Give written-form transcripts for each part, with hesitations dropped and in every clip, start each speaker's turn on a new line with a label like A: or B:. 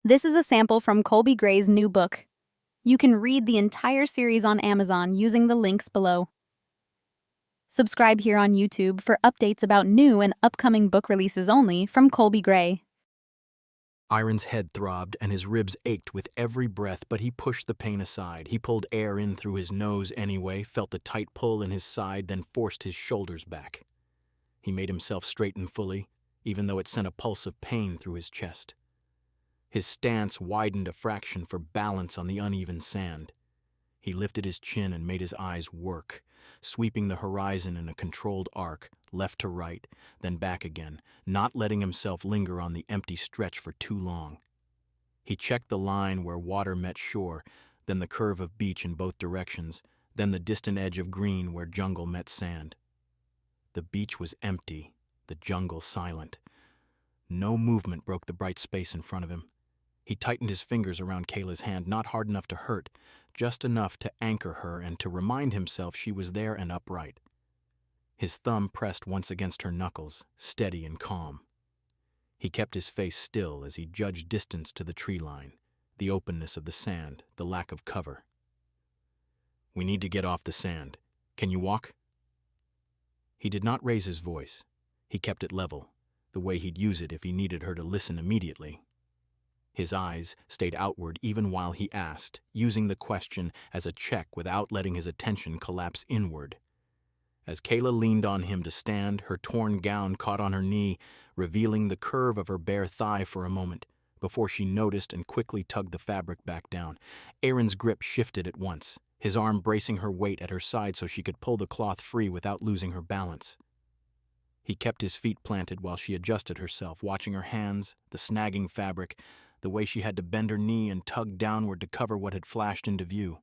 A: This is a sample from Colby Gray's new book. You can read the entire series on Amazon using the links below. Subscribe here on YouTube for updates about new and upcoming book releases only from Colby Gray.
B: Iron's head throbbed and his ribs ached with every breath, but he pushed the pain aside. He pulled air in through his nose anyway, felt the tight pull in his side, then forced his shoulders back. He made himself straighten fully, even though it sent a pulse of pain through his chest. His stance widened a fraction for balance on the uneven sand. He lifted his chin and made his eyes work, sweeping the horizon in a controlled arc, left to right, then back again, not letting himself linger on the empty stretch for too long. He checked the line where water met shore, then the curve of beach in both directions, then the distant edge of green where jungle met sand. The beach was empty, the jungle silent. No movement broke the bright space in front of him. He tightened his fingers around Kayla's hand, not hard enough to hurt, just enough to anchor her and to remind himself she was there and upright. His thumb pressed once against her knuckles, steady and calm. He kept his face still as he judged distance to the tree line, the openness of the sand, the lack of cover. "We need to get off the sand. Can you walk?" He did not raise his voice. He kept it level, the way he'd use it if he needed her to listen immediately. His eyes stayed outward even while he asked, using the question as a check without letting his attention collapse inward. As Kayla leaned on him to stand, her torn gown caught on her knee, revealing the curve of her bare thigh for a moment, before she noticed and quickly tugged the fabric back down. Aaron's grip shifted at once, his arm bracing her weight at her side so she could pull the cloth free without losing her balance. He kept his feet planted while she adjusted herself, watching her hands, the snagging fabric, the way she had to bend her knee and tug downward to cover what had flashed into view.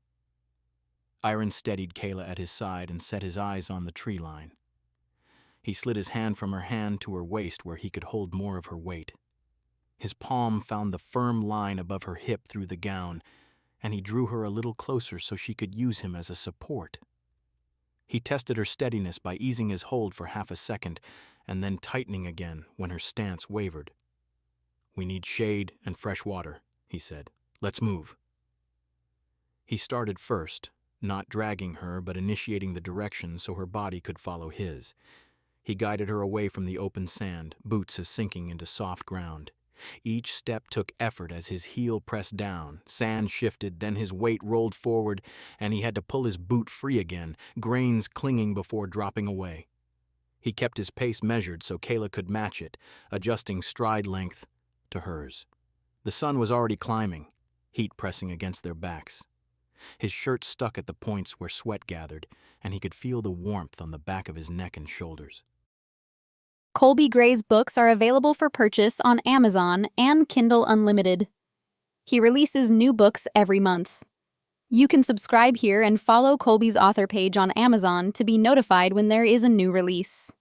B: Iron steadied Kayla at his side and set his eyes on the tree line. He slid his hand from her hand to her waist where he could hold more of her weight. His palm found the firm line above her hip through the gown, and he drew her a little closer so she could use him as a support. He tested her steadiness by easing his hold for half a second and then tightening again when her stance wavered. "We need shade and fresh water," he said. "Let's move." He started first, not dragging her but initiating the direction so her body could follow his. He guided her away from the open sand, boots sinking into soft ground. Each step took effort as his heel pressed down, sand shifted, then his weight rolled forward, and he had to pull his boot free again, grains clinging before dropping away. He kept his pace measured so Kayla could match it, adjusting stride length to hers. The sun was already climbing, heat pressing against their backs. His shirt stuck at the points where sweat gathered, and he could feel the warmth on the back of his neck and shoulders.
A: Colby Gray's books are available for purchase on Amazon and Kindle Unlimited. He releases new books every month. You can subscribe here and follow Colby's author page on Amazon to be notified when there is a new release.